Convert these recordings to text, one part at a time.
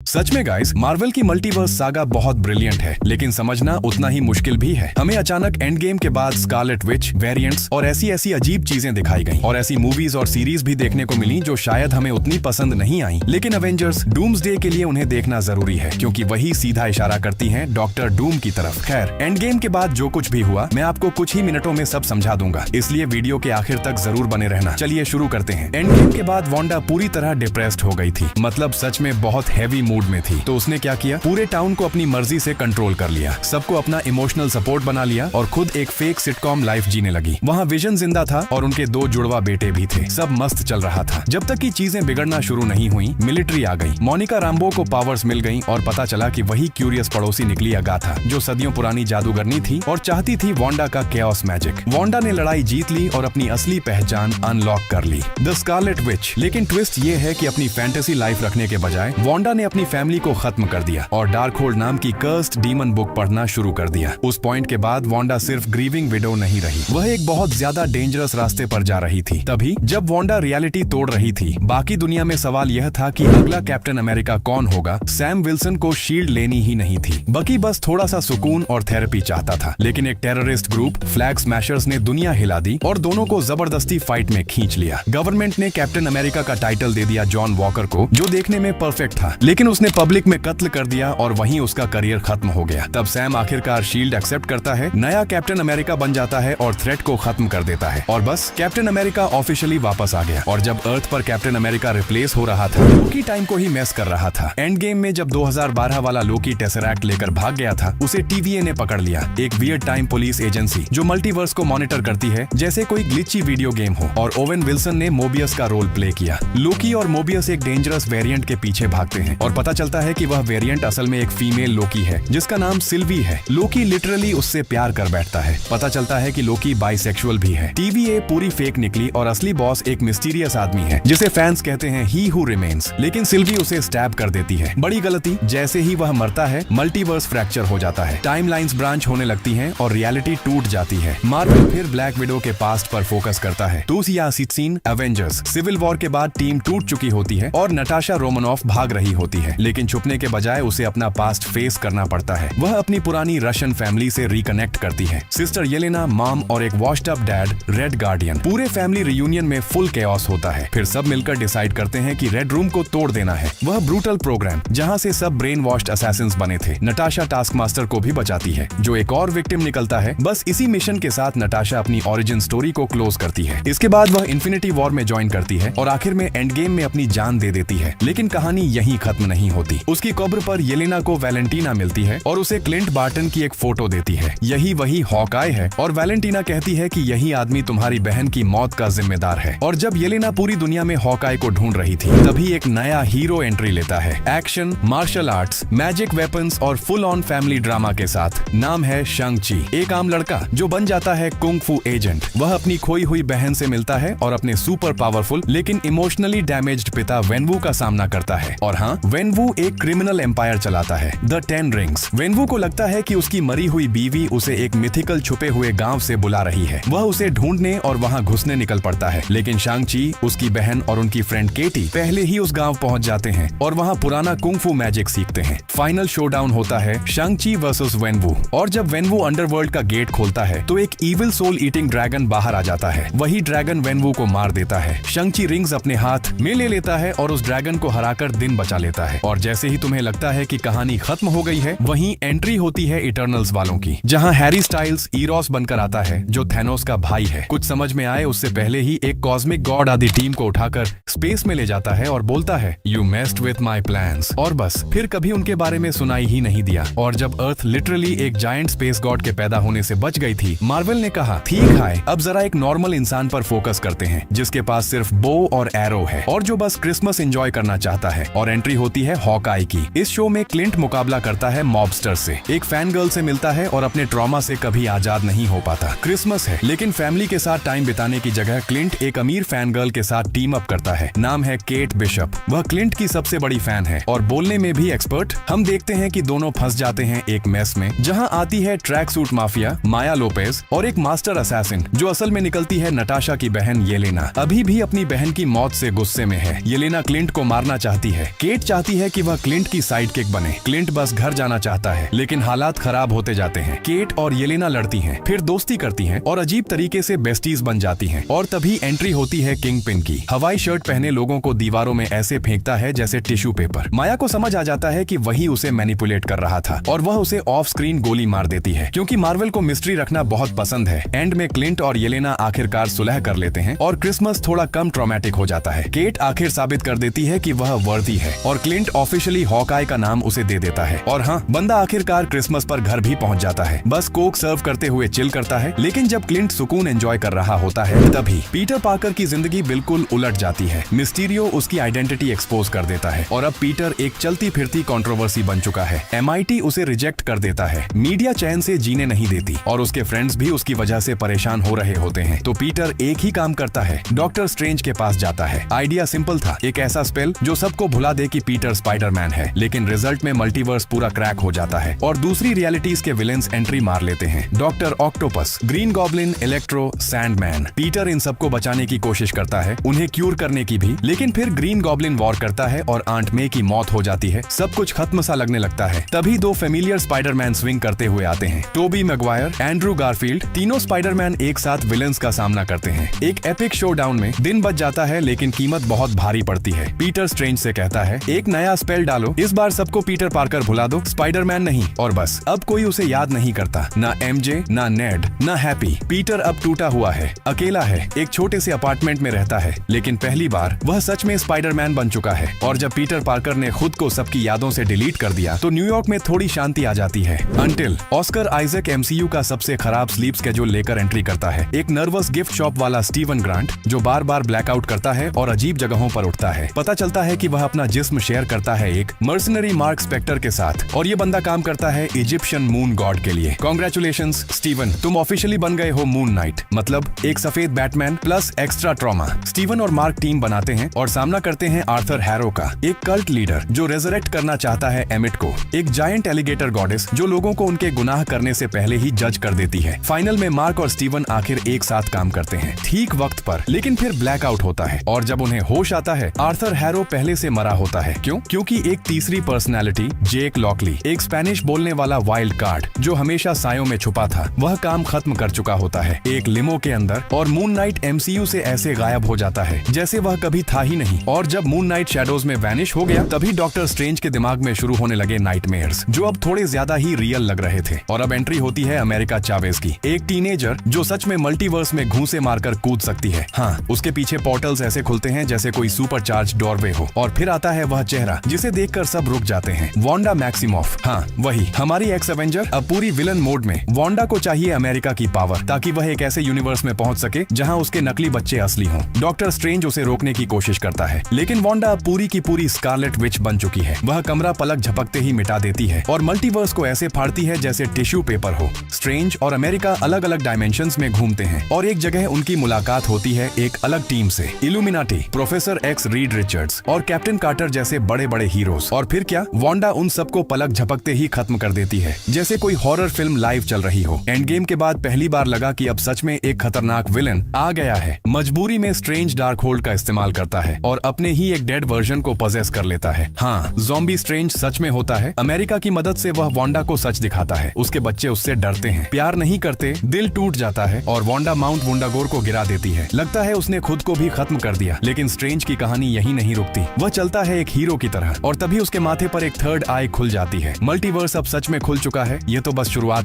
सच में guys, Marvel की multiverse saga बहुत ब्रिलियंट है, लेकिन समझना उतना ही मुश्किल भी है। हमें अचानक एंड गेम के बाद स्कारलेट विच, वेरिएंट्स और ऐसी अजीब चीजें दिखाई गईं और ऐसी मूवीज और सीरीज भी देखने को मिली जो शायद हमें उतनी पसंद नहीं आई। लेकिन अवेंजर्स डूम्सडे के लिए उन्हें देखना जरूरी है, क्योंकि वही सीधा इशारा करती हैं डॉक्टर डूम की तरफ। खैर, एंड गेम के बाद जो कुछ भी हुआ मैं आपको कुछ ही मिनटों में सब समझा दूंगा, इसलिए वीडियो के आखिर तक जरूर बने रहना। चलिए शुरू करते हैं। एंड गेम के बाद वांडा पूरी तरह डिप्रेस्ड हो गई थी, मतलब सच में बहुत हैवी मूड में थी। तो उसने क्या किया, पूरे टाउन को अपनी मर्जी से कंट्रोल कर लिया, सबको अपना इमोशनल सपोर्ट बना लिया और खुद एक फेक सिटकॉम लाइफ जीने लगी। वहाँ विजन जिंदा था और उनके 2 जुड़वा बेटे भी थे। सब मस्त चल रहा था, जब तक कि चीजें बिगड़ना शुरू नहीं हुई। मिलिट्री आ गई, मोनिका राम्बो को पावर्स मिल गई और पता चला कि वही क्यूरियस पड़ोसी निकली अगाथा, जो सदियों पुरानी जादूगरनी थी और चाहती थी वांडा का केओस मैजिक। वांडा ने लड़ाई जीत ली और अपनी असली पहचान अनलॉक कर ली, द स्कारलेट विच। लेकिन ट्विस्ट ये है कि अपनी फैंटेसी लाइफ रखने के बजाय वांडा ने अपनी फैमिली को खत्म कर दिया और डार्कहोल्ड नाम की कर्स्ड डीमन बुक पढ़ना शुरू कर दिया। उस पॉइंट के बाद वांडा सिर्फ ग्रीविंग विडो नहीं रही, वह एक बहुत ज्यादा डेंजरस रास्ते पर जा रही थी। तभी जब वांडा रियलिटी तोड़ रही थी, बाकी दुनिया में सवाल यह था कि अगला कैप्टन अमेरिका कौन होगा। सैम विल्सन को शील्ड लेनी ही नहीं थी, बकी बस थोड़ा सा सुकून और थेरेपी चाहता था। लेकिन एक टेररिस्ट ग्रुप फ्लैग स्मैशर्स ने दुनिया हिला दी और दोनों को जबरदस्ती फाइट में खींच लिया। गवर्नमेंट ने कैप्टन अमेरिका का टाइटल दे दिया जॉन वॉकर को, जो देखने में परफेक्ट था, लेकिन उसने पब्लिक में कत्ल कर दिया और वहीं उसका करियर खत्म हो गया। तब सैम आखिरकार शील्ड एक्सेप्ट करता है, नया कैप्टन अमेरिका बन जाता है और थ्रेट को खत्म कर देता है। और बस कैप्टन अमेरिका ऑफिशियली वापस आ गया। और जब अर्थ पर कैप्टन अमेरिका रिप्लेस हो रहा था, लोकी टाइम को ही मेस कर रहा था। एंड गेम में जब 2012 वाला लोकी टेसरैक्ट लेकर भाग गया था, उसे TVA ने पकड़ लिया, एक वियर्ड टाइम पुलिस एजेंसी जो मल्टीवर्स को मॉनिटर करती है जैसे कोई ग्लिची वीडियो गेम हो। और ओवेन विल्सन ने मोबियस का रोल प्ले किया। लोकी और मोबियस एक डेंजरस वेरिएंट के पीछे भागते हैं और पता चलता है कि वह वेरिएंट असल में एक फीमेल लोकी है जिसका नाम सिल्वी है। लोकी लिटरली उससे प्यार कर बैठता है। पता चलता है कि लोकी बाइसेक्सुअल भी है। TVA पूरी फेक निकली और असली बॉस एक मिस्टीरियस आदमी है जिसे फैंस कहते हैं ही हु रिमेन्स। लेकिन सिल्वी उसे स्टैब कर देती है, बड़ी गलती। जैसे ही वह मरता है, मल्टीवर्स फ्रैक्चर हो जाता है, टाइमलाइंस ब्रांच होने लगती हैं और रियलिटी टूट जाती है। मार्वल फिर ब्लैक विडो के पास्ट पर फोकस करता है। दूसरी सीन एवेंजर्स सिविल वॉर के बाद टीम टूट चुकी होती है और नटाशा रोमनॉफ भाग रही होती है, लेकिन छुपने के बजाय उसे अपना पास्ट फेस करना पड़ता है। वह अपनी पुरानी रशियन फैमिली से रिकनेक्ट करती है, सिस्टर येलेना, मॉम और एक washed up dad, red guardian. पूरे फैमिली रियूनियन में फुल केओस होता है। फिर सब मिलकर डिसाइड करते हैं कि रेड रूम को तोड़ देना है। वह ब्रूटल प्रोग्राम जहां से सब ब्रेन वॉश्ड असैसिन्स बने थे। नटाशा टास्क मास्टर को भी बचाती है, जो एक और विक्टिम निकलता है। बस इसी मिशन के साथ नटाशा अपनी ओरिजिन स्टोरी को क्लोज करती है। इसके बाद वह इन्फिनिटी वॉर में ज्वाइन करती है और आखिर में एंड गेम में अपनी जान दे देती है। लेकिन कहानी यहीं खत्म नहीं होती। उसकी कब्र पर येलेना को वैलेंटीना मिलती है और उसे क्लिंट बार्टन की एक फोटो देती है। यही वही हॉकाई है और वैलेंटीना कहती है कि यही आदमी तुम्हारी बहन की मौत का जिम्मेदार है। और जब येलेना पूरी दुनिया में हॉकाई को ढूंढ रही थी, तभी एक नया हीरो एंट्री लेता है, action, martial arts, magic weapons और फुल ऑन फैमिली ड्रामा के साथ। नाम है शंग-ची, एक आम लड़का जो बन जाता है कुंग फू एजेंट। वह अपनी खोई हुई बहन से मिलता है और अपने सुपर पावरफुल लेकिन इमोशनली डैमेज्ड पिता वेनवू का सामना करता है। और हाँ, वेनवू एक क्रिमिनल एम्पायर चलाता है, द 10 रिंग्स। वेनवू को लगता है कि उसकी मरी हुई बीवी उसे एक मिथिकल छुपे हुए गांव से बुला रही है। वह उसे ढूंढने और वहां घुसने निकल पड़ता है, लेकिन शांग-ची, उसकी बहन और उनकी फ्रेंड केटी पहले ही उस गांव पहुंच जाते हैं और वहां पुराना कुंग फू मैजिक सीखते हैं। फाइनल शोडाउन होता है शांग-ची वर्सेस वेनवू। और जब वेनवू अंडरवर्ल्ड का गेट खोलता है तो एक इविल सोल ईटिंग ड्रैगन बाहर आ जाता है। वही ड्रैगन वेनवू को मार देता है। शांग-ची रिंग्स अपने हाथ में ले लेता है और उस ड्रैगन को हराकर दिन बचा लेता है। और जैसे ही तुम्हें लगता है कि कहानी खत्म हो गई है, वहीं एंट्री होती है इटर्नल्स वालों की, जहां हैरी स्टाइल्स ईरोस बनकर आता है, जो थैनोस का भाई है। कुछ समझ में आए उससे पहले ही एक कॉस्मिक गॉड आदि टीम को उठाकर स्पेस में ले जाता है और बोलता है, you messed with my plans. और बस फिर कभी उनके बारे में सुनाई ही नहीं दिया। और जब अर्थ लिटरली एक जायंट स्पेस गॉड के पैदा होने से बच गई थी, मार्वल ने कहा, ठीक है, अब जरा एक नॉर्मल इंसान पर फोकस करते हैं, जिसके पास सिर्फ बो और एरो है और जो बस क्रिसमस एंजॉय करना चाहता है। और एंट्री होती है हॉकाई की। इस शो में क्लिंट मुकाबला करता है मॉबस्टर से, एक फैन गर्ल से मिलता है और अपने ट्रॉमा से कभी आजाद नहीं हो पाता। क्रिसमस है, लेकिन फैमिली के साथ टाइम बिताने की जगह क्लिंट एक अमीर फैन गर्ल के साथ टीम अप करता है। नाम है केट बिशप। वह क्लिंट की सबसे बड़ी फैन है और बोलने में भी एक्सपर्ट। हम देखते हैं कि दोनों फंस जाते हैं एक मेस में, जहां आती है ट्रैक सूट माफिया माया लोपेज और एक मास्टर असैसिन, जो असल में निकलती है नटाशा की बहन येलेना। अभी भी अपनी बहन की मौत से गुस्से में है। येलेना क्लिंट को मारना चाहती है। केट चाहती होती है कि वह क्लिंट की साइड किक बने। क्लिंट बस घर जाना चाहता है, लेकिन हालात खराब होते जाते हैं। केट और येलेना लड़ती हैं, फिर दोस्ती करती हैं और अजीब तरीके से बेस्टीज बन जाती हैं। और तभी एंट्री होती है किंग पिन की। हवाई शर्ट पहने लोगों को दीवारों में ऐसे फेंकता है जैसे टिश्यू पेपर। माया को समझ आ जाता है कि वही उसे मैनिपुलेट कर रहा था और वह उसे ऑफ स्क्रीन गोली मार देती है। क्योंकि मार्वल को मिस्ट्री रखना बहुत पसंद है, एंड में क्लिंट और येलेना आखिरकार सुलह कर लेते हैं और क्रिसमस थोड़ा कम ट्रॉमेटिक हो जाता है। केट आखिर साबित कर देती है कि वह वर्दी है और क्लिंट ऑफिशियली हॉकाई का नाम उसे दे देता है। और हाँ, बंदा आखिरकार क्रिसमस पर घर भी पहुंच जाता है। बस कोक सर्व करते हुए चिल करता है। लेकिन जब क्लिंट सुकून एंजॉय कर रहा होता है, तभी पीटर पार्कर की जिंदगी बिल्कुल उलट जाती है। मिस्टीरियो उसकी आइडेंटिटी एक्सपोज कर देता है और अब पीटर एक चलती फिरती कंट्रोवर्सी बन चुका है। MIT उसे रिजेक्ट कर देता है, मीडिया चैन से जीने नहीं देती और उसके फ्रेंड्स भी उसकी वजह से परेशान हो रहे होते हैं। तो पीटर एक ही काम करता है, डॉक्टर स्ट्रेंज के पास जाता है। आइडिया सिंपल था, एक ऐसा स्पेल जो सबको भुला दे कि पीटर स्पाइडरमैन है। लेकिन रिजल्ट में मल्टीवर्स पूरा क्रैक हो जाता है और दूसरी रियलिटीज के विलेंस एंट्री मार लेते हैं। Doctor Octopus, Green Goblin, Electro, Sandman. Peter इन सबको बचाने की कोशिश करता है, उन्हें क्यूर करने की भी, लेकिन फिर ग्रीन गॉब्लिन वॉर करता है और आंट मे की मौत हो जाती है। सब कुछ खत्म सा लगने लगता है। तभी दो फेमिलियर स्पाइडरमैन स्विंग करते हुए आते हैं, टोबी मैगवायर, एंड्रू गारफील्ड। तीनों स्पाइडरमैन एक साथ विलेंस का सामना करते हैं। एक एपिक शोडाउन में दिन बच जाता है, लेकिन कीमत बहुत भारी पड़ती है। पीटर स्ट्रेंज से कहता है, एक नया स्पेल डालो, इस बार सबको पीटर पार्कर भुला दो, स्पाइडरमैन नहीं। और बस अब कोई उसे याद नहीं करता, ना MJ, ना नेड, ना हैप्पी। पीटर अब टूटा हुआ है, अकेला है, एक छोटे से अपार्टमेंट में रहता है। लेकिन पहली बार वह सच में स्पाइडरमैन बन चुका है। और जब पीटर पार्कर ने खुद को सबकी यादों से डिलीट कर दिया, तो न्यूयॉर्क में थोड़ी शांति आ जाती है। अंटिल ऑस्कर आइजक MCU का सबसे खराब स्लीप स्केड्यूल लेकर एंट्री करता है। एक नर्वस गिफ्ट शॉप वाला स्टीवन ग्रांट, जो बार बार ब्लैकआउट करता है और अजीब जगहों पर उठता है। पता चलता है कि वह अपना जिस्म शेयर करता है एक मर्सनरी मार्क स्पेक्टर के साथ, और ये बंदा काम करता है इजिप्शियन मून गॉड के लिए। कांग्रेचुलेशंस स्टीवन, तुम ऑफिशियली बन गए हो मून नाइट, मतलब एक सफेद Batman plus extra trauma. Steven और मार्क टीम बनाते हैं और सामना करते हैं आर्थर हैरो का, एक कल्ट लीडर जो रेजरेक्ट करना चाहता है एमिट को, एक जायंट एलिगेटर गॉडेस जो लोगों को उनके गुनाह करने से पहले ही जज कर देती है। फाइनल में मार्क और स्टीवन आखिर एक साथ काम करते हैं, ठीक वक्त पर। लेकिन फिर ब्लैकआउट होता है और जब उन्हें होश आता है, आर्थर हैरो पहले से मरा होता है। क्यों? क्योंकि एक तीसरी पर्सनैलिटी, जेक लॉकली, एक स्पेनिश बोलने वाला वाइल्ड कार्ड जो हमेशा सायों में छुपा था, वह काम खत्म कर चुका होता है एक लिमो के अंदर, और मून नाइट MCU से ऐसे गायब हो जाता है जैसे वह कभी था ही नहीं। और जब मून नाइट शैडोज में वैनिश हो गया, तभी डॉक्टर स्ट्रेंज के दिमाग में शुरू होने लगे नाइटमेयर्स, जो अब थोड़े ज्यादा ही रियल लग रहे थे। और अब एंट्री होती है अमेरिका चावेज की, एक टीनेजर जो सच में मल्टीवर्स में घूंसे मारकर कूद सकती है। हाँ, उसके पीछे पोर्टल्स ऐसे खुलते हैं जैसे कोई सुपर चार्ज डोरवे हो। और फिर आता है वह चेहरा जिसे देखकर सब रुक जाते हैं, वांडा मैक्सिमॉफ। हाँ, वही हमारी एक्स एवेंजर, अब पूरी विलन मोड में। वांडा को चाहिए अमेरिका की पावर, ताकि वह एक ऐसे यूनिवर्स में पहुंच सके जहां उसके नकली बच्चे असली हों। डॉक्टर स्ट्रेंज उसे रोकने की कोशिश करता है, लेकिन वांडा पूरी की पूरी स्कारलेट विच बन चुकी है। वह कमरा पलक झपकते ही मिटा देती है और मल्टीवर्स को ऐसे फाड़ती है जैसे टिश्यू पेपर हो। स्ट्रेंज और अमेरिका अलग अलग डायमेंशंस में घूमते हैं और एक जगह उनकी मुलाकात होती है एक अलग टीम से, illuminati, professor x Reed Richards और कैप्टन कार्टर जैसे बड़े बड़े हीरोज। और फिर क्या, वांडा उन सबको पलक झपकते ही खत्म कर देती है, जैसे कोई हॉरर फिल्म लाइव चल रही हो। एंड गेम के बाद पहली बार लगा कि अब सच में एक खतरनाक विलन आ गया है। मजबूरी में स्ट्रेंज डार्क होल्ड का इस्तेमाल करता है और अपने ही एक डेड वर्जन को पजेस कर लेता है। हाँ, ज़ॉम्बी स्ट्रेंज सच में होता है। अमेरिका की मदद से वह वांडा को सच दिखाता है। उसके बच्चे उससे डरते हैं, प्यार नहीं करते, दिल टूट जाता है और वांडा माउंट वुंडागोर को गिरा देती है। लगता है उसने खुद को भी खत्म कर दिया। लेकिन स्ट्रेंज की कहानी यही नहीं रुकती, वह चलता है एक हीरो की तरह। और तभी उसके माथे पर एक थर्ड आई खुल जाती है। मल्टीवर्स अब सच में खुल चुका है। ये तो बस शुरुआत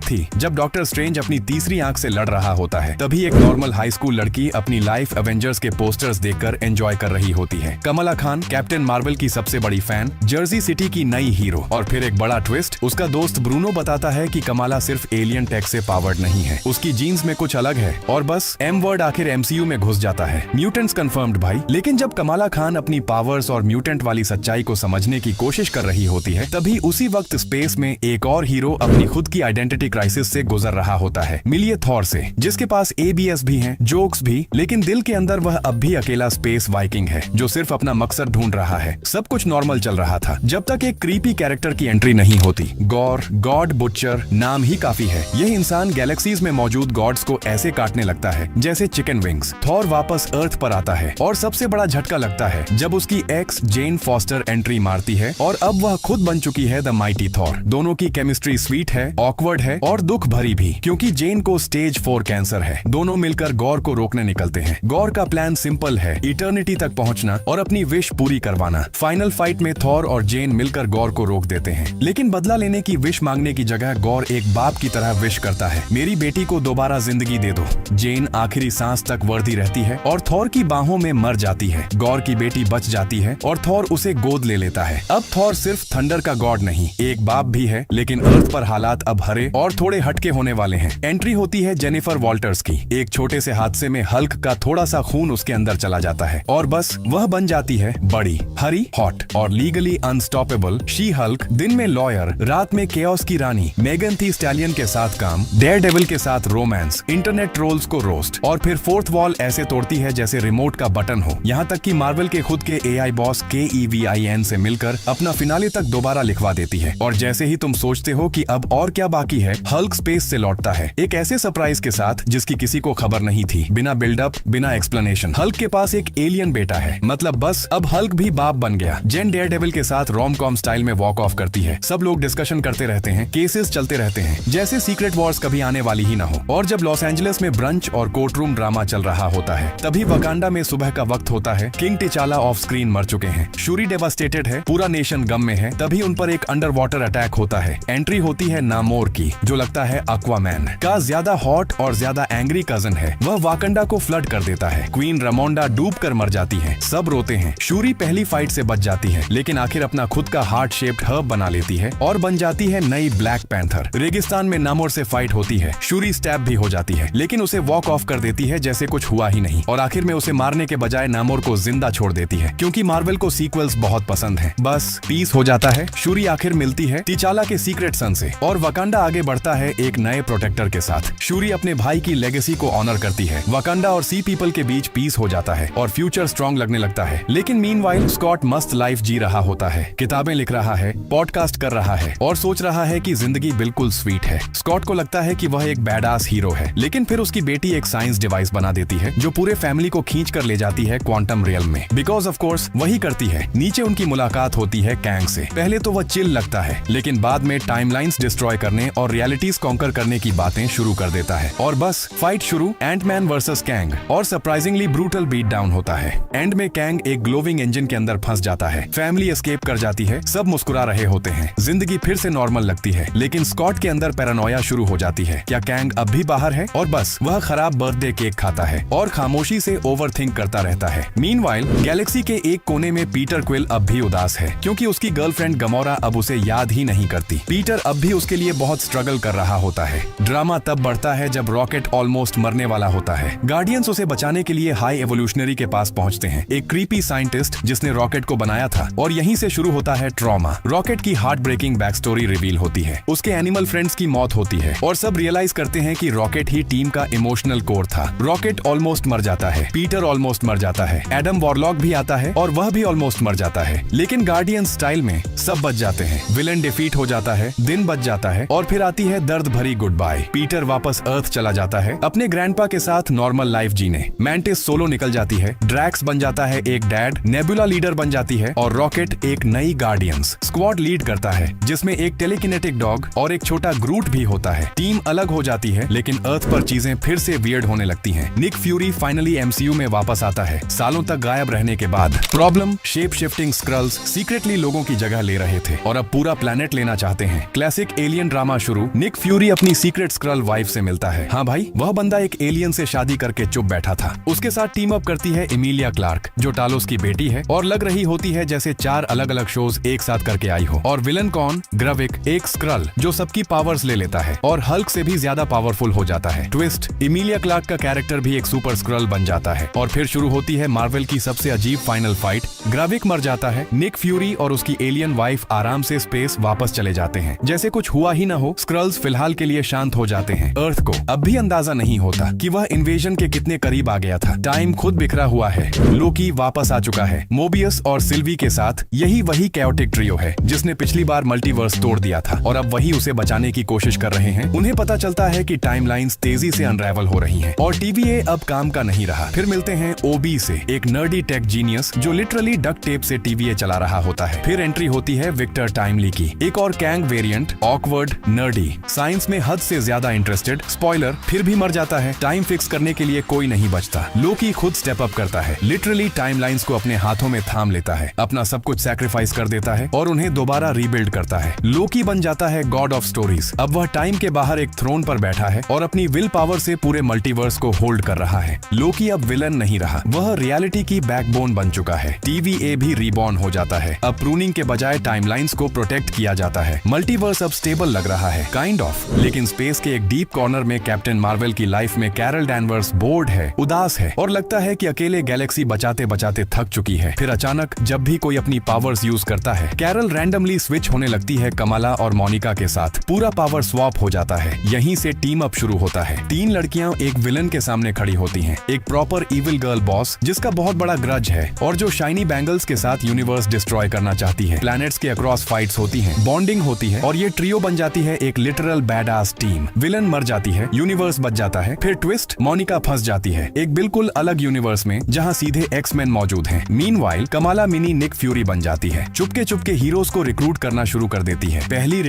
थी। जब डॉक्टर स्ट्रेंज अपनी तीसरी आंख से लड़ रहा होता है, तभी एक नॉर्मल हाई स्कूल लड़की अपनी लाइफ एवेंजर्स के पोस्टर्स देखकर एंजॉय कर रही होती है। कमला खान, कैप्टन मार्वल की सबसे बड़ी फैन, जर्सी सिटी की नई हीरो। और फिर एक बड़ा ट्विस्ट, उसका दोस्त ब्रूनो बताता है कि कमला सिर्फ एलियन टेक से पावर्ड नहीं है, उसकी जीन्स में कुछ अलग है। और बस एम वर्ड आखिर MCU में घुस जाता है। म्यूटेंट्स कंफर्म्ड भाई। लेकिन जब कमला खान अपनी पावर्स और म्यूटेंट वाली सच्चाई को समझने की कोशिश कर रही होती है, तभी उसी वक्त स्पेस में एक और हीरो अपनी खुद की आइडेंटिटी क्राइसिस से गुजर रहा होता है। मिलिए थॉर से, जिसके पास ABS भी हैं, जोक्स भी, लेकिन दिल के अंदर वह अब भी अकेला स्पेस वाइकिंग है जो सिर्फ अपना मकसद ढूंढ रहा है। सब कुछ नॉर्मल चल रहा था जब तक एक क्रीपी कैरेक्टर की एंट्री नहीं होती। गॉर, गॉड बुचर, नाम ही काफी है। यह इंसान गैलेक्सीज में मौजूद गॉड्स को ऐसे काटने लगता है जैसे चिकन विंग्स। थॉर वापस अर्थ पर आता है और सबसे बड़ा झटका लगता है जब उसकी एक्स जेन फॉस्टर एंट्री मारती है और अब वह खुद बन चुकी है द माइटी थॉर। दोनों की केमिस्ट्री स्वीट है, ऑकवर्ड है और दुख भरी भी, क्योंकि जेन को स्टेज 4 कैंसर है। दोनों मिलकर गॉर को रोकने निकलते हैं। गॉर का प्लान सिंपल है, इटर्निटी तक पहुंचना और अपनी विश पूरी करवाना। फाइनल फाइट में थॉर और जेन मिलकर गॉर को रोक देते हैं, लेकिन बदला लेने की विश मांगने की जगह गॉर एक बाप की तरह विश करता है, मेरी बेटी को दोबारा जिंदगी दे दो। जेन आखिरी सांस तक वर्दी रहती है और थॉर की बाहों में मर जाती है। गॉर की बेटी बच जाती है और थॉर उसे गोद ले लेता है। अब थॉर सिर्फ थंडर का गॉड नहीं, एक बाप भी है, लेकिन अर्थ पर हालात अब हरे और थोड़े हटके होने वाले हैं। एंट्री होती है जेनिफर वॉल्टर्स की। एक छोटे से हादसे में हल्क का थोड़ा सा खून उसके अंदर चला जाता है और बस वह बन जाती है बड़ी, हरी, हॉट और लीगली अनस्टॉपेबल शी हल्क। दिन में लॉयर, रात में केओस की रानी। मेगन थी स्टैलियन के साथ काम, डेयरडेविल के साथ रोमांस, इंटरनेट ट्रोल्स को रोस्ट और फिर फोर्थ वॉल ऐसे तोड़ती है जैसे रिमोट का बटन हो। यहाँ तक कि मार्वल के खुद के एआई बॉस KEVIN से मिलकर अपना फिनाले तक दोबारा लिखवा देती है। और जैसे ही तुम सोचते हो कि अब और क्या बाकी है, हल्क स्पेस से लौटता है एक ऐसे सरप्राइज के साथ जिसकी किसी को खबर नहीं थी। बिना बिल्डअप, बिना एक्सप्लेनेशन हल्क के पास एक एलियन बेटा है। मतलब बस अब हल्क भी बाप बन गया। जेन डेयरडेविल के साथ रोम कॉम स्टाइल में वॉक ऑफ करती है। सब लोग डिस्कशन करते रहते हैं, केसेस चलते रहते हैं जैसे सीक्रेट वॉर्स कभी आने वाली ही ना हो। और जब लॉस एंजलिस में ब्रंच और कोर्ट रूम ड्रामा चल रहा होता है, तभी वकांडा में सुबह का वक्त होता है। किंग टिचाला ऑफ स्क्रीन मर चुके हैं, शूरी डेवास्टेटेड है, पूरा नेशन गम में है। तभी उन पर एक अंडर वाटर अटैक होता है। एंट्री होती है नामोर की, जो लगता है एक्वामैन का ज्यादा हॉट और ज्यादा एंग्री कजन है। वह वाकंडा को फ्लड कर देता है। क्वीन रमोंडा डूब कर मर जाती है। सब रोते हैं। शूरी पहली फाइट से बच जाती है, लेकिन आखिर अपना खुद का हार्ट शेप्ड हर्ब बना लेती है और बन जाती है नई ब्लैक पैंथर। रेगिस्तान में नामोर से फाइट होती है। शूरी स्टैब भी हो जाती है, लेकिन उसे वॉक ऑफ कर देती है जैसे कुछ हुआ ही नहीं। और आखिर में उसे मारने के बजाय नामोर को जिंदा छोड़ देती है, क्योंकि मार्वल को सीक्वल्स बहुत पसंद हैं। बस पीस हो जाता है। शूरी आखिर मिलती है टिचाला के सीक्रेट सन से और वकांडा आगे बढ़ता है एक नए प्रोटेक्टर के साथ। शूरी अपने भाई की लेगेसी को ऑनर करती है। वकांडा और सी पीपल के बीच पीस हो जाता है और फ्यूचर स्ट्रॉन्ग लगने लगता है। लेकिन मीनवाइल स्कॉट मस्त लाइफ जी रहा होता है, किताबें लिख रहा है, पॉडकास्ट कर रहा है और सोच रहा है कि जिंदगी बिल्कुल स्वीट है। स्कॉट को लगता है कि वह एक बैडास हीरो है, लेकिन फिर उसकी बेटी एक साइंस डिवाइस बना देती है जो पूरे फैमिली को खींच कर ले जाती है क्वांटम रियल में। बिकॉज ऑफ कोर्स वही करती है। नीचे उनकी मुलाकात होती है कैंग से। पहले तो वह चिल लगता है, लेकिन बाद में टाइमलाइंस डिस्ट्रॉय करने और रियलिटीज कॉन्कर करने की बातें शुरू कर देता है। और बस फाइट शुरू, एंटमैन वर्सेस कैंग, और सरप्राइजिंगली ब्रूटल बीट डाउन होता है। एंड में कैंग एक ग्लोविंग इंजन के अंदर फंस जाता है। फैमिली एस्केप कर जाती है। सब मुस्कुरा रहे होते हैं। जिंदगी फिर से नॉर्मल लगती है, लेकिन स्कॉट के अंदर पैरानोया शुरू हो जाती है। क्या कैंग अब भी बाहर है? और बस वह खराब बर्थडे केक खाता है और खामोशी से ओवरथिंक करता रहता है। मीनवाइल गैलेक्सी के एक कोने में पीटर क्विल अब भी उदास है, क्योंकि उसकी गर्लफ्रेंड गमोरा अब उसे याद ही नहीं करती। पीटर अब भी उसके लिए बहुत स्ट्रगल कर रहा होता है। ड्रामा तब बढ़ता है जब रॉकेट ऑलमोस्ट मरने वाला होता है। गार्डियंस उसे बचाने के लिए हाई एवोल्यूशनरी के पास पहुंचते हैं, एक क्रीपी साइंटिस्ट जिसने रॉकेट को बनाया था। और यहीं से शुरू होता है ट्रॉमा। रॉकेट की heart breaking back story reveal होती है। उसके एनिमल फ्रेंड्स की मौत होती है और सब रियलाइज करते हैं कि रॉकेट ही टीम का इमोशनल कोर था। रॉकेट ऑलमोस्ट मर जाता है, पीटर ऑलमोस्ट मर जाता है, एडम वॉरलॉक भी आता है और वह भी ऑलमोस्ट मर जाता है। लेकिन गार्डियन स्टाइल में सब बच जाते हैं। विलन डिफीट हो जाता है, दिन बच जाता है और फिर आती है दर्द भरी गुड बाय। पीटर वापस अर्थ चला जाता है अपने ग्रैंडपा के साथ नॉर्मल लाइफ जीने। मैंटिस सोलो निकल जाती है, ड्रैक्स बन जाता है एक डैड, नेबुला लीडर बन जाती है और रॉकेट एक नई गार्डियंस स्क्वाड लीड करता है, जिसमें एक टेलीकिनेटिक डॉग और एक छोटा ग्रूट भी होता है। टीम अलग हो जाती है, लेकिन अर्थ पर चीजें फिर से वियर्ड होने लगती हैं। निक फ्यूरी फाइनली MCU में वापस आता है, सालों तक गायब रहने के बाद। Problem, shape shifting squirrels secretly लोगों की जगह ले रहे थे और अब पूरा प्लेनेट लेना चाहते हैं। क्लासिक एलियन ड्रामा शुरू। निक फ्यूरी अपनी सीक्रेट स्क्रल वाइफ से मिलता है। हाँ भाई, वह बंदा एक एलियन से शादी करके चुप बैठा था। उसके साथ टीम अप करती है एमिलिया क्लार्क, जो टालोस की बेटी है और लग रही होती है जैसे 4 अलग अलग शोज एक साथ करके आई हो। और विलन कौन? ग्रविक, एक स्क्रल जो सबकी पावर्स ले लेता है और हल्क से भी ज्यादा पावरफुल हो जाता है। ट्विस्ट, एमिलिया क्लार्क का कैरेक्टर भी एक सुपर स्क्रल बन जाता है। और फिर शुरू होती है मार्वल की सबसे अजीब फाइनल फाइट। ग्राविक मर जाता है, निक फ्यूरी और उसकी एलियन वाइफ आराम से स्पेस वापस चले जाते हैं, जैसे कुछ हुआ ही ना हो। स्क्रल्स फिलहाल के लिए शांत हो जाते हैं। अर्थ को अब भी अंदाजा नहीं होता कि वह इन्वेजन के कितने करीब आ गया था। टाइम खुद बिखरा हुआ है। लोकी वापस आ चुका है, मोबियस और सिल्वी के साथ। यही वही कैओटिक ट्रियो है जिसने पिछली बार मल्टीवर्स तोड़ दिया था और अब वही उसे बचाने की कोशिश कर रहे हैं। उन्हें पता चलता है कि टाइमलाइंस तेजी से अनरावल हो रही हैं और TVA अब काम का नहीं रहा। फिर मिलते हैं OB से, एक नर्डी टेक जीनियस जो लिटरली लिटरली डक्ट टेप से टीवीए चला रहा होता है। फिर एंट्री होती है विक्टर टाइमली की, एक और Kang variant, awkward, nerdy, science में हद से ज्यादा इंटरेस्टेड, स्पॉइलर, फिर भी मर जाता है। टाइम फिक्स करने के लिए कोई नहीं बचता। लोकी खुद स्टेप अप करता है, लिटरली टाइमलाइंस को अपने हाथों में थाम लेता है, अपना सब कुछ सैक्रिफाइस कर देता है और उन्हें दोबारा रीबिल्ड करता है। लोकी बन जाता है गॉड ऑफ स्टोरीज। अब वह टाइम के बाहर एक थ्रोन पर बैठा है और अपनी विल पावर से पूरे मल्टीवर्स को होल्ड कर रहा है। लोकी अब विलन नहीं रहा, वह रियलिटी की बैकबोन बन चुका है। टीवीए भी रीबॉर्न हो जाता है। अब प्रूनिंग के बजाय टाइमलाइंस को प्रोटेक्ट किया जाता है। मल्टीवर्स अब स्टेबल लग रहा है, काइंड ऑफ। लेकिन स्पेस के एक डीप कॉर्नर में कैप्टन मार्वल की लाइफ में कैरल डैनवर्स बोर्ड है, उदास है और लगता है कि अकेले गैलेक्सी बचाते बचाते थक चुकी है। फिर अचानक जब भी कोई अपनी पावर्स यूज करता है, कैरल रैंडमली स्विच होने लगती है कमला और मोनिका के साथ। पूरा पावर स्वैप हो जाता है। यहीं से टीम अप शुरू होता है। 3 लड़कियां एक विलन के सामने खड़ी होती हैं, एक प्रॉपर इविल गर्ल बॉस जिसका बहुत बड़ा ग्रज है और जो शाइनी बैंगल्स के साथ यूनिवर्स डिस्ट्रॉय करना चाहती है। प्लैनेट्स के अक्रॉस फाइट्स होती हैं, बॉन्डिंग होती है और ये ट्रियो बन जाती है एक लिटरल बैडआस टीम। विलन मर जाती है, यूनिवर्स बच जाता है। फिर ट्विस्ट, मोनिका फंस जाती है एक बिल्कुल अलग यूनिवर्स में जहां सीधे एक्स-मैन मौजूद हैं। मीनवाइल कमला मिनी निक फ्यूरी बन जाती है, चुपके चुपके हीरोज को रिक्रूट करना शुरू कर देती है। पहली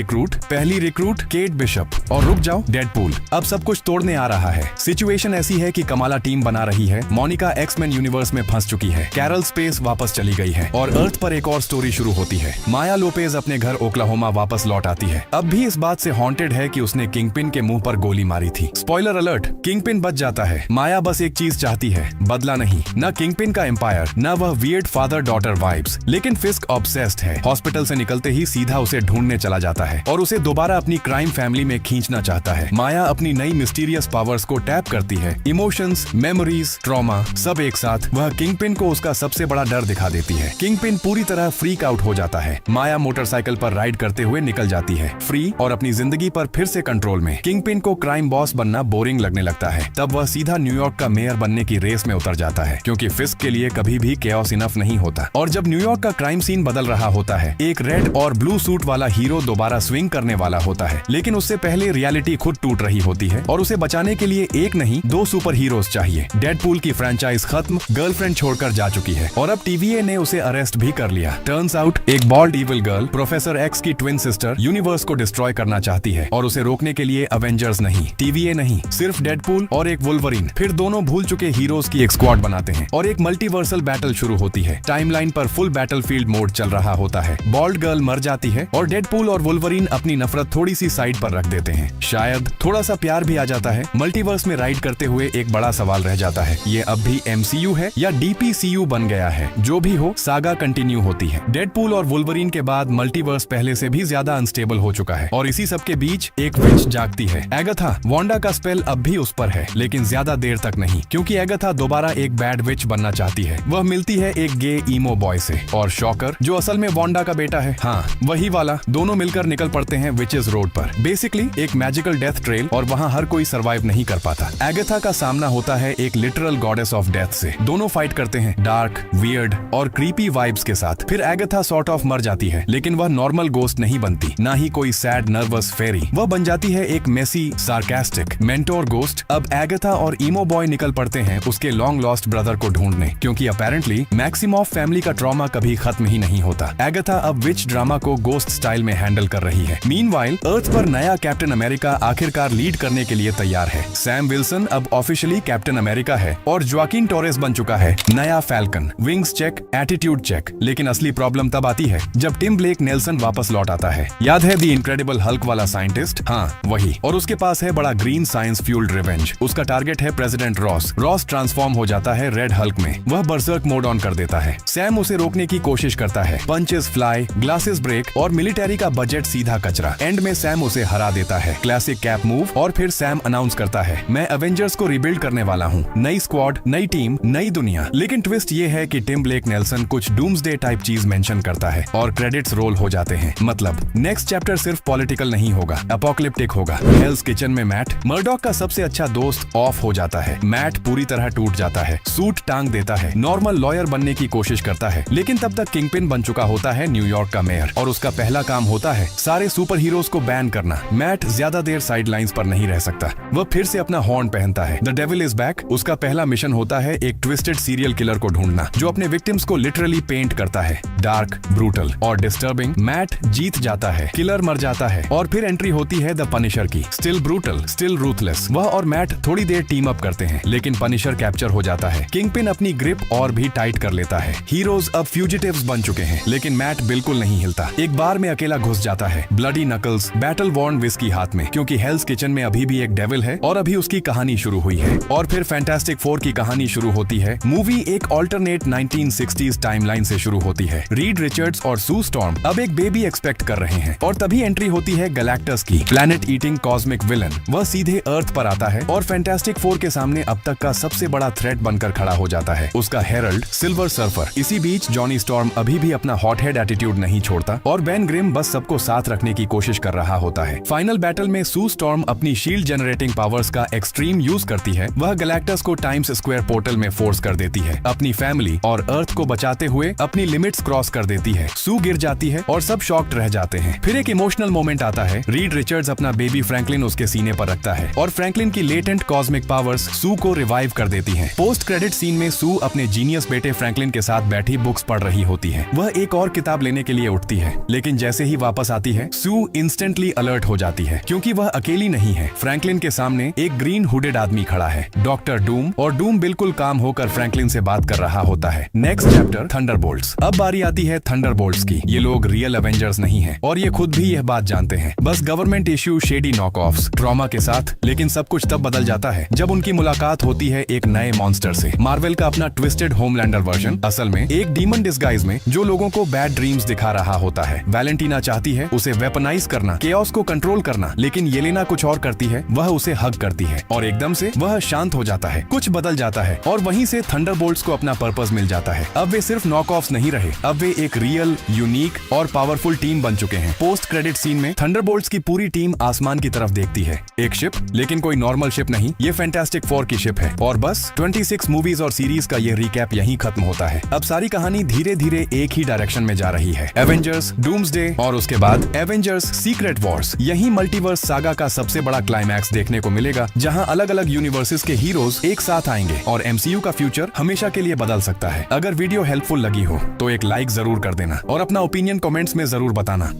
रिक्रूट केट बिशप। और रुक जाओ, डेडपूल अब सब कुछ तोड़ने आ रहा है। सिचुएशन ऐसी है कि कमला टीम बना रही है, मोनिका एक्स-मैन यूनिवर्स में फंस चुकी है, कैरल स्पेस वापस चली गई है और अर्थ पर एक और स्टोरी शुरू होती है। माया लोपेज अपने घर ओक्लाहोमा वापस लौट आती है। अब भी इस बात से हॉन्टेड है कि उसने किंगपिन के मुंह पर गोली मारी थी। स्पॉइलर अलर्ट, किंगपिन बच जाता है। माया बस एक चीज चाहती है, बदला नहीं। न किंगपिन का एम्पायर, न वह वियर्ड फादर डॉटर वाइब्स। लेकिन फिस्क ऑब्सेस्ड है। हॉस्पिटल से निकलते ही सीधा उसे ढूंढने चला जाता है और उसे दोबारा अपनी क्राइम फैमिली में खींचना चाहता है। माया अपनी नई मिस्टीरियस पावर्स को टैप करती है, इमोशंस, मेमोरीज, ट्रॉमा सब एक साथ। वह किंगपिन को उसका सबसे बड़ा डर दिखा देती है। किंगपिन पूरी तरह फ्रीक आउट हो जाता है। माया मोटरसाइकिल पर राइड करते हुए निकल जाती है, फ्री और अपनी जिंदगी पर फिर से कंट्रोल में। किंगपिन को क्राइम बॉस बनना बोरिंग लगने लगता है। तब वह सीधा न्यूयॉर्क का मेयर बनने की रेस में उतर जाता है, क्योंकि फिस्क के लिए कभी भी केओस इनफ नहीं होता। और जब न्यूयॉर्क का क्राइम सीन बदल रहा होता है, एक रेड और ब्लू सूट वाला हीरो दोबारा स्विंग करने वाला होता है। लेकिन उससे पहले रियलिटी खुद टूट रही होती है और उसे बचाने के लिए एक नहीं 2 सुपर हीरोज चाहिए। डेडपूल की फ्रेंचाइज खत्म, गर्लफ्रेंड छोड़कर जा चुकी है और अब टीवीए ने उसे अरेस्ट भी कर लिया। टर्न्स आउट एक bold evil girl, professor X की ट्विन सिस्टर, यूनिवर्स को डिस्ट्रॉय करना चाहती है और उसे रोकने के लिए अवेंजर्स नहीं, टीवीए नहीं, सिर्फ डेडपूल और एक वुल्वरीन। फिर दोनों भूल चुके हीरोज की एक स्क्वाड बनाते हैं और एक मल्टीवर्सल बैटल शुरू होती है। टाइमलाइन पर फुल बैटलफील्ड मोड चल रहा होता है। बॉल्ड गर्ल मर जाती है और डेडपूल और वुल्वरीन अपनी नफरत थोड़ी सी साइड पर रख देते हैं। शायद थोड़ा सा प्यार भी आ जाता है। मल्टीवर्स में राइड करते हुए एक बड़ा सवाल रह जाता है, ये अब भी एमसीयू है या डीपीसीयू बन गया है? जो भी हो, सागा कंटिन्यू होती है। डेडपूल और वुल्वरीन के बाद मल्टीवर्स पहले से भी ज्यादा अनस्टेबल हो चुका है और इसी सब के बीच एक विच जागती है। एगाथा, वांडा का स्पेल अब भी उस पर है, लेकिन ज्यादा देर तक नहीं, क्योंकि एगाथा दोबारा एक बैड विच बनना चाहती है। वह मिलती है एक गे ईमो बॉय से और शॉकर, जो असल में वांडा का बेटा है, हाँ वही वाला। दोनों मिलकर निकल पड़ते हैं विचेस रोड पर। बेसिकली एक मैजिकल डेथ ट्रेल और वहाँ हर कोई सरवाइव नहीं कर पाता। एगाथा का सामना होता है एक लिटरल गॉडेस ऑफ डेथ से। दोनों फाइट करते हैं डार्क, वियर्ड और क्रीपी वाइब्स के साथ। फिर एगाथा सॉर्ट ऑफ मर जाती है, लेकिन वह नॉर्मल गोस्ट नहीं बनती, ना ही कोई सैड नर्वस फेरी। वह बन जाती है एक मेसी, सार्कास्टिक मेंटोर गोस्ट। अब एगाथा और ईमो बॉय निकल पड़ते हैं उसके लॉन्ग लॉस्ट ब्रदर को ढूंढने, क्योंकि अपेरेंटली मैक्सिमॉफ फैमिली का ट्रॉमा कभी खत्म ही नहीं होता। एगाथा अब विच ड्रामा को गोस्ट स्टाइल में हैंडल कर रही है। मीनवाइल अर्थ पर नया कैप्टन अमेरिका आखिरकार लीड करने के लिए तैयार है। सैम विल्सन अब ऑफिशियली कैप्टन अमेरिका है और जोआकिन टोरेस बन चुका है नया falcon. Wings check, attitude check. लेकिन असली प्रॉब्लम तब आती है जब टिम ब्लेक नेल्सन वापस लौट आता है। याद है दी इनक्रेडिबल हल्क वाला साइंटिस्ट? हाँ वही। और उसके पास है बड़ा ग्रीन साइंस फ्यूल्ड रिवेंज। उसका टारगेट है प्रेसिडेंट रॉस। रॉस ट्रांसफॉर्म हो जाता है रेड हल्क में। वह बर्सर्क मोड ऑन कर देता है। सैम उसे रोकने की कोशिश करता है। पंचेस फ्लाई, ग्लासेस ब्रेक और मिलिट्री का बजट सीधा कचरा। एंड में सैम उसे हरा देता है। Classic cap move. और फिर सैम अनाउंस करता है, मैं एवेंजर्स को रिबिल्ड करने वाला हूँ। नई स्क्वाड, नई टीम, नई दुनिया। लेकिन ट्विस्ट ये है कि टिम ब्लेक नेल्सन कुछ डूम्सडे टाइप चीज मेंशन करता है और क्रेडिट्स रोल हो जाते हैं। मतलब नेक्स्ट चैप्टर सिर्फ पॉलिटिकल नहीं होगा, एपोकलिप्टिक होगा। हेल्स किचन में मैट, मर्डॉक का सबसे अच्छा दोस्त, ऑफ हो जाता है। मैट पूरी तरह टूट जाता है, सूट टांग देता है, नॉर्मल लॉयर बनने की कोशिश करता है। लेकिन तब तक किंगपिन बन चुका होता है न्यूयॉर्क का मेयर और उसका पहला काम होता है सारे सुपर हीरोज को बैन करना। मैट ज्यादा देर साइड लाइन्स पर नहीं रह सकता। वह फिर से अपना हॉर्न पहनता है। The devil is back. उसका पहला मिशन होता है एक ट्विस्टेड सीरियल किलर को ढूंढना जो अपने विक्टिम्स को लिटरली पेंट करता है, डार्क, ब्रूटल और डिस्टर्बिंग। मैट जीत जाता है, किलर मर जाता है और फिर एंट्री होती है द पनिशर की। Still brutal, still ruthless. वह और मैट थोड़ी देर टीम अप करते हैं, लेकिन पनिशर कैप्चर हो जाता है। किंगपिन अपनी ग्रिप और भी टाइट कर लेता है। हीरोज अब फ्यूजिटिव्स बन चुके हैं, लेकिन मैट बिल्कुल नहीं हिलता। एक बार में अकेला घुस जाता है। Bloody knuckles battle worn whisky हाथ में, क्योंकि हेल्स किचन में अभी भी एक डेविल है और अभी उसकी कहानी शुरू हुई है। और फिर फैंटास्टिक फोर की कहानी शुरू होती है। मूवी एक ऑल्टरनेट 1960s टाइमलाइन से शुरू होती है। रीड रिचर्ड्स और सू स्टॉर्म अब एक बेबी एक्सपेक्ट कर रहे हैं और तभी एंट्री होती है गैलेक्टस की, प्लैनेट ईटिंग कॉस्मिक विलन। वह सीधे अर्थ पर आता है और फैंटास्टिक फोर के सामने अब तक का सबसे बड़ा थ्रेट बनकर खड़ा हो जाता है, उसका हेरल्ड सिल्वर सर्फर। इसी बीच जॉनी स्टॉर्म अभी भी अपना हॉट हेड एटीट्यूड नहीं छोड़ता और बेन ग्रिम बस सबको साथ रखने की कोशिश कर रहा होता है। फाइनल बैटल में सू स्टॉर्म अपनी शील्ड जनरेटिंग पावर्स का एक्सट्रीम यूज करती है। वह गैलेक्टस को टाइम्स स्क्वायर पोर्टल में फोर्स कर देती है। अपनी फैमिली और अर्थ को बचाते हुए अपनी लिमिट्स क्रॉस कर देती है। सू गिर जाती है और सब शॉक्ड रह जाते हैं। फिर एक इमोशनल मोमेंट आता है। रीड रिचर्ड्स अपना बेबी फ्रैंकलिन उसके सीने पर रखता है और फ्रैंकलिन की लेटेंट कॉस्मिक पावर्स सू को रिवाइव कर देती हैं। पोस्ट क्रेडिट सीन में सू अपने जीनियस बेटे फ्रैंकलिन के साथ बैठी बुक्स पढ़ रही होती है। वह एक और किताब लेने के लिए उठती है, लेकिन जैसे ही वापस आती है सू इंस्टेंटली अलर्ट हो जाती है, क्योंकि वह अकेली नहीं है। फ्रैंकलिन के सामने एक ग्रीन हुडेड आदमी खड़ा है, डॉक्टर डूम, और डूम बिल्कुल काम होकर फ्रैंकलिन से बात कर रहा होता है। Next chapter Thunderbolts. अब बारी आती है थंडरबोल्ट्स की। ये लोग रियल एवेंजर्स नहीं हैं और ये खुद भी यह बात जानते हैं। बस गवर्नमेंट इश्यू शेडी नॉकऑफ्स ट्रॉमा के साथ। लेकिन सब कुछ तब बदल जाता है जब उनकी मुलाकात होती है एक नए मॉन्स्टर से। मार्वल का अपना ट्विस्टेड होमलैंडर वर्जन, असल में एक डीमन डिस्गाइज में, जो लोगों को बैड ड्रीम्स दिखा रहा होता है। वैलेंटीना चाहती है उसे वेपनाइज करना, केओस को कंट्रोल करना, लेकिन येलेना कुछ और करती है। वह उसे हग करती है और एकदम से वह शांत हो जाता है। कुछ बदल जाता है और वहीं से थंडरबोल्ट्स को अपना पर्पस मिल जाता है। अब वे सिर्फ नॉकऑफ्स नहीं रहे, अब वे एक रियल, यूनिक और पावरफुल टीम बन चुके हैं। पोस्ट क्रेडिट सीन में थंडरबोल्ट्स की पूरी टीम आसमान की तरफ देखती है। एक शिप, लेकिन कोई नॉर्मल शिप नहीं, ये फैंटास्टिक फोर की शिप है। और बस 26 मूवीज और सीरीज का ये रिकैप यहीं खत्म होता है। अब सारी कहानी धीरे धीरे एक ही डायरेक्शन में जा रही है। एवेंजर्स, डूम्सडे और उसके बाद एवेंजर्स सीक्रेट वॉर्स। यही मल्टीवर्स सागा का सबसे बड़ा क्लाइमैक्स देखने को मिलेगा, जहां अलग अलग यूनिवर्सेस के हीरोज एक साथ आएंगे और एमसीयू का फ्यूचर हमेशा के लिए बदल सकता है। अगर वीडियो हेल्पफुल लगी हो तो एक लाइक जरूर कर देना और अपना ओपिनियन कमेंट्स में जरूर बताना।